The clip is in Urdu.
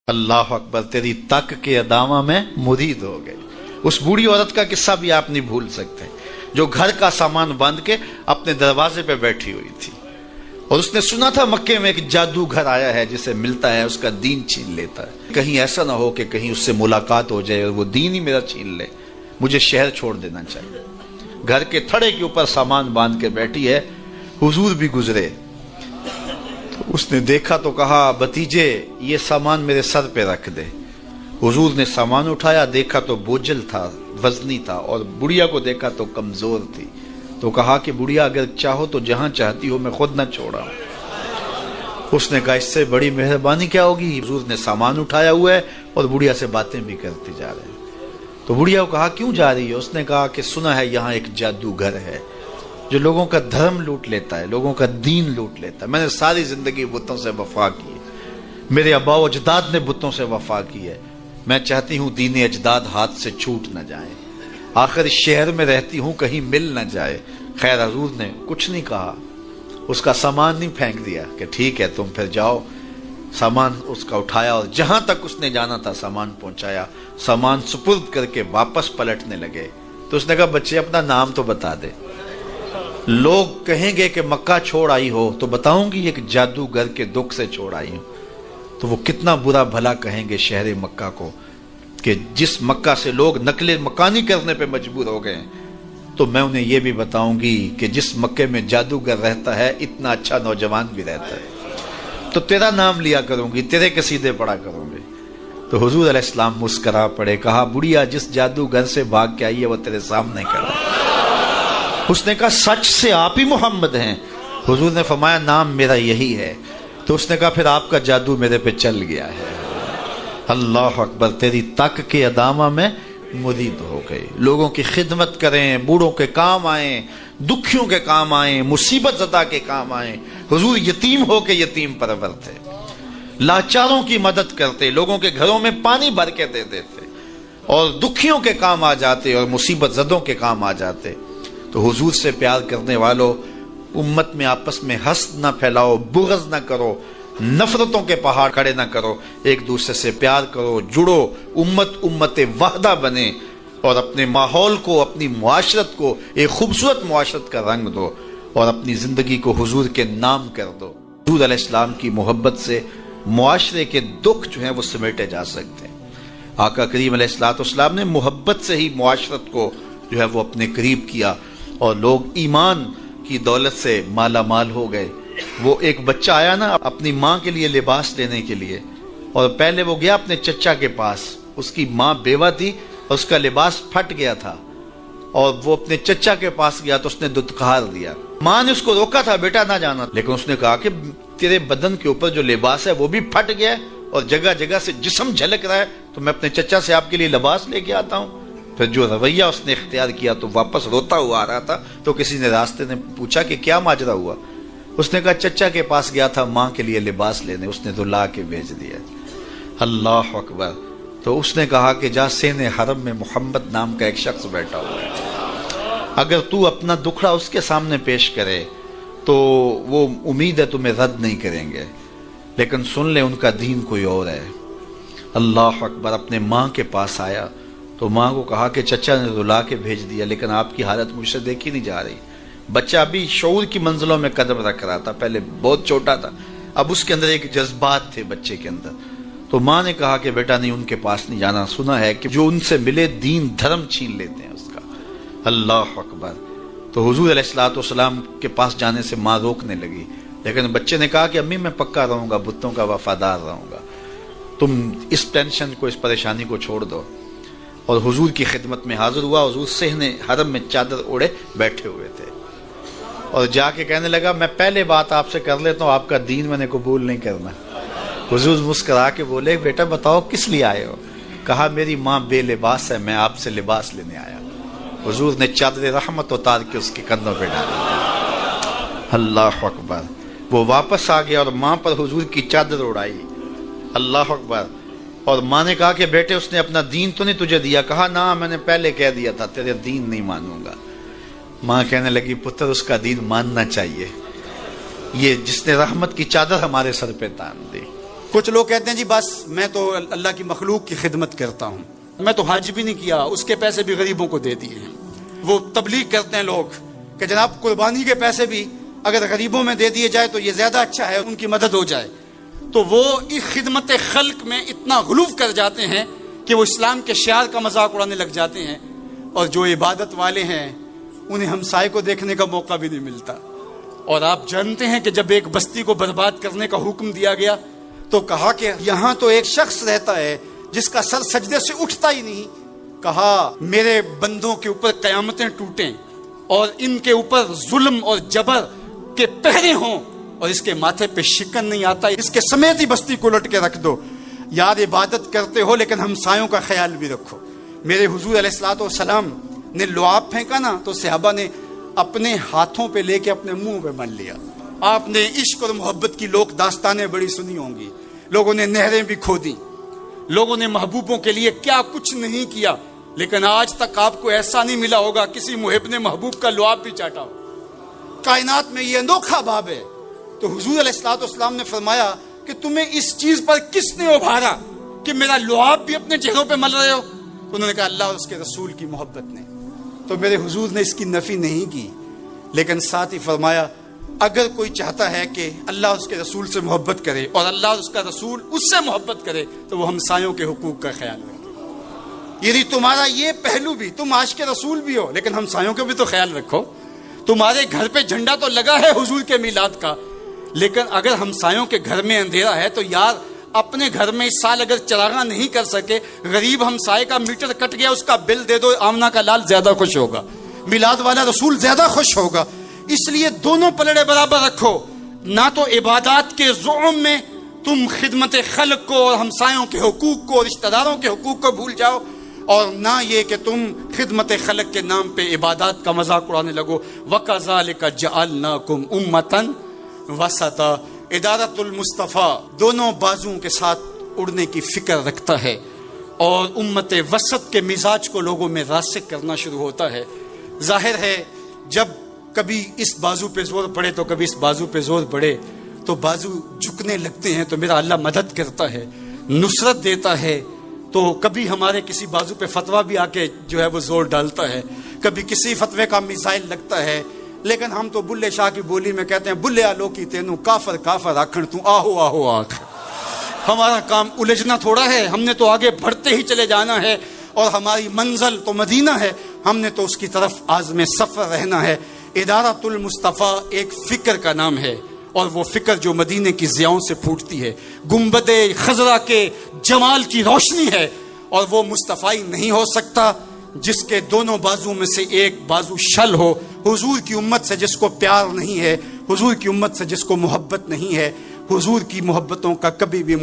اللہ اکبر، تیری تک کے ادامہ میں مرید ہو گئی۔ اس بوڑھی عورت کا قصہ بھی آپ نہیں بھول سکتے، جو گھر کا سامان باندھ کے اپنے دروازے پہ بیٹھی ہوئی تھی، اور اس نے سنا تھا مکے میں ایک جادوگر آیا ہے جسے ملتا ہے اس کا دین چھین لیتا ہے، کہیں ایسا نہ ہو کہ کہیں اس سے ملاقات ہو جائے اور وہ دین ہی میرا چھین لے، مجھے شہر چھوڑ دینا چاہیے۔ گھر کے تھڑے کے اوپر سامان باندھ کے بیٹھی ہے، حضور بھی گزرے، اس نے دیکھا تو کہا بھتیجے یہ سامان میرے سر پہ رکھ دے۔ حضور نے سامان اٹھایا، دیکھا تو بوجھل تھا، وزنی تھا، اور بڑھیا کو دیکھا تو کمزور تھی، تو کہا کہ بڑھیا اگر چاہو تو جہاں چاہتی ہو میں خود نہ چھوڑا۔ اس نے کہا اس سے بڑی مہربانی کیا ہوگی؟ حضور نے سامان اٹھایا ہوا ہے اور بڑھیا سے باتیں بھی کرتے جا رہے ہیں۔ تو بڑھیا کو کہا کیوں جا رہی ہے؟ اس نے کہا کہ سنا ہے یہاں ایک جادوگر ہے جو لوگوں کا دھرم لوٹ لیتا ہے، لوگوں کا دین لوٹ لیتا ہے۔ میں نے ساری زندگی بتوں سے وفا کی ہے، میرے آبا و اجداد نے بتوں سے وفا کی ہے، میں چاہتی ہوں دین اجداد ہاتھ سے چھوٹ نہ جائیں، آخر اس شہر میں رہتی ہوں کہیں مل نہ جائے۔ خیر حضور نے کچھ نہیں کہا، اس کا سامان نہیں پھینک دیا کہ ٹھیک ہے تم پھر جاؤ۔ سامان اس کا اٹھایا اور جہاں تک اس نے جانا تھا سامان پہنچایا، سامان سپرد کر کے واپس پلٹنے لگے تو اس نے کہا بچے اپنا نام تو بتا دے، لوگ کہیں گے کہ مکہ چھوڑ آئی ہو تو بتاؤں گی ایک جادوگر کے دکھ سے چھوڑ آئی ہوں، تو وہ کتنا برا بھلا کہیں گے شہر مکہ کو کہ جس مکہ سے لوگ نقل مکانی کرنے پہ مجبور ہو گئے، تو میں انہیں یہ بھی بتاؤں گی کہ جس مکے میں جادوگر رہتا ہے اتنا اچھا نوجوان بھی رہتا ہے، تو تیرا نام لیا کروں گی، تیرے قصیدے پڑھا کروں گی۔ تو حضور علیہ السلام مسکرا پڑے، کہا بڑھیا جس جادوگر سے بھاگ کے آئی ہے وہ تیرے سامنے کھڑا ہے۔ اس نے کہا سچ سے آپ ہی محمد ہیں؟ حضور نے فرمایا نام میرا یہی ہے۔ تو اس نے کہا پھر آپ کا جادو میرے پہ چل گیا ہے۔ اللہ اکبر، تیری تک کے ادامہ میں مرید ہو گئے۔ لوگوں کی خدمت کریں، بوڑھوں کے کام آئیں، دکھیوں کے کام آئیں، مصیبت زدہ کے کام آئیں۔ حضور یتیم ہو کے یتیم پرور تھے، لاچاروں کی مدد کرتے، لوگوں کے گھروں میں پانی بھر کے دے دیتے، اور دکھیوں کے کام آ جاتے اور مصیبت زدوں کے کام آ جاتے۔ تو حضور سے پیار کرنے والوں، امت میں آپس میں حسد نہ پھیلاؤ، بغض نہ کرو، نفرتوں کے پہاڑ کھڑے نہ کرو، ایک دوسرے سے پیار کرو، جڑو، امت وحدہ بنے، اور اپنے ماحول کو، اپنی معاشرت کو ایک خوبصورت معاشرت کا رنگ دو، اور اپنی زندگی کو حضور کے نام کر دو۔ حضور علیہ السلام کی محبت سے معاشرے کے دکھ جو ہیں وہ سمیٹے جا سکتے ہیں۔ آقا کریم علیہ السلام نے محبت سے ہی معاشرت کو جو ہے وہ اپنے قریب کیا، اور لوگ ایمان کی دولت سے مالا مال ہو گئے۔ وہ ایک بچہ آیا نا اپنی ماں کے لیے لباس لینے کے لیے، اور پہلے وہ گیا اپنے چچا کے پاس، اس کی ماں بیوہ تھی اور اس کا لباس پھٹ گیا تھا، اور وہ اپنے چچا کے پاس گیا تو اس نے دتکار دیا۔ ماں نے اس کو روکا تھا بیٹا نہ جانا، لیکن اس نے کہا کہ تیرے بدن کے اوپر جو لباس ہے وہ بھی پھٹ گیا ہے اور جگہ جگہ سے جسم جھلک رہا ہے، تو میں اپنے چچا سے آپ کے لیے لباس لے کے آتا ہوں۔ پھر جو رویہ اس نے اختیار کیا تو واپس روتا ہوا آ رہا تھا، تو کسی نے راستے نے پوچھا کہ کیا ماجرا ہوا؟ اس نے کہا چچا کے پاس گیا تھا ماں کے لیے لباس لینے، اس نے تو لا کے بھیج دیا۔ اللہ اکبر۔ تو اس نے کہا کہ جا سین حرم میں محمد نام کا ایک شخص بیٹھا ہوا ہے، اگر تو اپنا دکھڑا اس کے سامنے پیش کرے تو وہ امید ہے تمہیں رد نہیں کریں گے، لیکن سن لے ان کا دین کوئی اور ہے۔ اللہ اکبر۔ اپنے ماں کے پاس آیا تو ماں کو کہا کہ چچا نے رلا کے بھیج دیا، لیکن آپ کی حالت مجھ سے دیکھی نہیں جا رہی۔ بچہ ابھی شعور کی منزلوں میں قدم رکھ رہا تھا، پہلے بہت چھوٹا تھا، اب اس کے اندر ایک جذبات تھے بچے کے اندر۔ تو ماں نے کہا کہ بیٹا نہیں، ان کے پاس نہیں جانا، سنا ہے کہ جو ان سے ملے دین دھرم چھین لیتے ہیں اس کا۔ اللہ اکبر۔ تو حضور علیہ السلام کے پاس جانے سے ماں روکنے لگی، لیکن بچے نے کہا کہ امی میں پکا رہوں گا، بتوں کا وفادار رہوں گا، تم اس ٹینشن کو، اس پریشانی کو چھوڑ دو۔ اور حضور کی خدمت میں حاضر ہوا۔ حضور صحن حرم میں چادر اوڑے بیٹھے ہوئے تھے، اور جا کے کہنے لگا میں پہلے بات آپ سے کر لیتا ہوں، آپ کا دین میں نے قبول نہیں کرنا۔ حضور مسکرا کے بولے بیٹا بتاؤ کس لیے آئے ہو؟ کہا میری ماں بے لباس ہے، میں آپ سے لباس لینے آیا۔ حضور نے چادر رحمت اتار کے اس کے کندھوں پہ ڈالا۔ اللہ اکبر۔ وہ واپس آ گیا اور ماں پر حضور کی چادر اڑائی۔ اللہ اکبر۔ اور ماں نے کہا کہ بیٹے اس نے اپنا دین تو نہیں تجھے دیا؟ کہا نہ، میں نے پہلے کہہ دیا تھا تیرے دین نہیں مانوں گا۔ ماں کہنے لگی پتر اس کا دین ماننا چاہیے، یہ جس نے رحمت کی چادر ہمارے سر پہ تان دی۔ کچھ لوگ کہتے ہیں جی بس میں تو اللہ کی مخلوق کی خدمت کرتا ہوں، میں تو حج بھی نہیں کیا، اس کے پیسے بھی غریبوں کو دے دیے۔ وہ تبلیغ کرتے ہیں لوگ کہ جناب قربانی کے پیسے بھی اگر غریبوں میں دے دیے جائے تو یہ زیادہ اچھا ہے، ان کی مدد ہو جائے۔ تو وہ اس خدمت خلق میں اتنا غلو کر جاتے ہیں کہ وہ اسلام کے شعار کا مذاق اڑانے لگ جاتے ہیں، اور جو عبادت والے ہیں انہیں ہمسائے کو دیکھنے کا موقع بھی نہیں ملتا۔ اور آپ جانتے ہیں کہ جب ایک بستی کو برباد کرنے کا حکم دیا گیا تو کہا کہ یہاں تو ایک شخص رہتا ہے جس کا سر سجدے سے اٹھتا ہی نہیں۔ کہا میرے بندوں کے اوپر قیامتیں ٹوٹیں اور ان کے اوپر ظلم اور جبر کے پہرے ہوں اور اس کے ماتھے پہ شکن نہیں آتا، اس کے سمیت ہی بستی کو لٹ کے رکھ دو۔ یار عبادت کرتے ہو لیکن ہمسایوں کا خیال بھی رکھو۔ میرے حضور علیہ الصلوۃ والسلام نے لعاب پھینکا نا تو صحابہ نے اپنے ہاتھوں پہ لے کے اپنے منہ پہ مل لیا۔ آپ نے عشق اور محبت کی لوک داستانیں بڑی سنی ہوں گی، لوگوں نے نہریں بھی کھودی، لوگوں نے محبوبوں کے لیے کیا کچھ نہیں کیا، لیکن آج تک آپ کو ایسا نہیں ملا ہوگا کسی محب نے محبوب کا لعاب بھی چاٹا ہو۔ کائنات میں یہ انوکھا باب ہے۔ تو حضور علیہ الصلوۃ والسلام نے فرمایا کہ تمہیں اس چیز پر کس نے ابھارا کہ میرا لعاب بھی اپنے چہروں پہ مل رہے ہو؟ تو انہوں نے کہا اللہ اور اس کے رسول کی محبت نے۔ تو میرے حضور نے اس کی نفی نہیں کی، لیکن ساتھ ہی فرمایا اگر کوئی چاہتا ہے کہ اللہ اور اس کے رسول سے محبت کرے اور اللہ اور اس کا رسول اس سے محبت کرے تو وہ ہمسایوں کے حقوق کا خیال رکھے۔ یعنی تمہارا یہ پہلو بھی، تم عاشق رسول بھی ہو لیکن ہمسایوں کا بھی تو خیال رکھو۔ تمہارے گھر پہ جھنڈا تو لگا ہے حضور کے میلاد کا، لیکن اگر ہمسایوں کے گھر میں اندھیرا ہے تو یار اپنے گھر میں اس سال اگر چراغاں نہیں کر سکے، غریب ہمسائے کا میٹر کٹ گیا اس کا بل دے دو، آمنہ کا لال زیادہ خوش ہوگا، میلاد والا رسول زیادہ خوش ہوگا۔ اس لیے دونوں پلڑے برابر رکھو، نہ تو عبادات کے زعم میں تم خدمت خلق کو اور ہمسایوں کے حقوق کو، رشتہ داروں کے حقوق کو بھول جاؤ، اور نہ یہ کہ تم خدمت خلق کے نام پہ عبادات کا مذاق اڑانے لگو۔ وَكَذَلِكَ جَعَلْنَاكُمْ أُمَّةً وَسَطًا۔ ادارت المصطفیٰ دونوں بازوں کے ساتھ اڑنے کی فکر رکھتا ہے، اور امت وسط کے مزاج کو لوگوں میں راسخ کرنا شروع ہوتا ہے۔ ظاہر ہے جب کبھی اس بازو پہ زور پڑے تو کبھی اس بازو پہ زور پڑے تو بازو جھکنے لگتے ہیں، تو میرا اللہ مدد کرتا ہے، نصرت دیتا ہے۔ تو کبھی ہمارے کسی بازو پہ فتویٰ بھی آ کے جو ہے وہ زور ڈالتا ہے، کبھی کسی فتوے کا میزائل لگتا ہے، لیکن ہم تو بلے شاہ کی بولی میں کہتے ہیں بلے آلو کی تینوں کافر کافر آکھن تو آہو آہو آکھ۔ ہمارا کام الجھنا تھوڑا ہے، ہم نے تو آگے بڑھتے ہی چلے جانا ہے، اور ہماری منزل تو مدینہ ہے، ہم نے تو اس کی طرف عازم سفر رہنا ہے۔ ادارت المصطفیٰ ایک فکر کا نام ہے، اور وہ فکر جو مدینے کی ضیاؤں سے پھوٹتی ہے، گنبد خضرا کے جمال کی روشنی ہے، اور وہ مصطفی نہیں ہو سکتا جس کے دونوں بازو میں سے ایک بازو شل ہو۔ حضور کی امت سے جس کو پیار نہیں ہے، حضور کی امت سے جس کو محبت نہیں ہے، حضور کی محبتوں کا کبھی بھی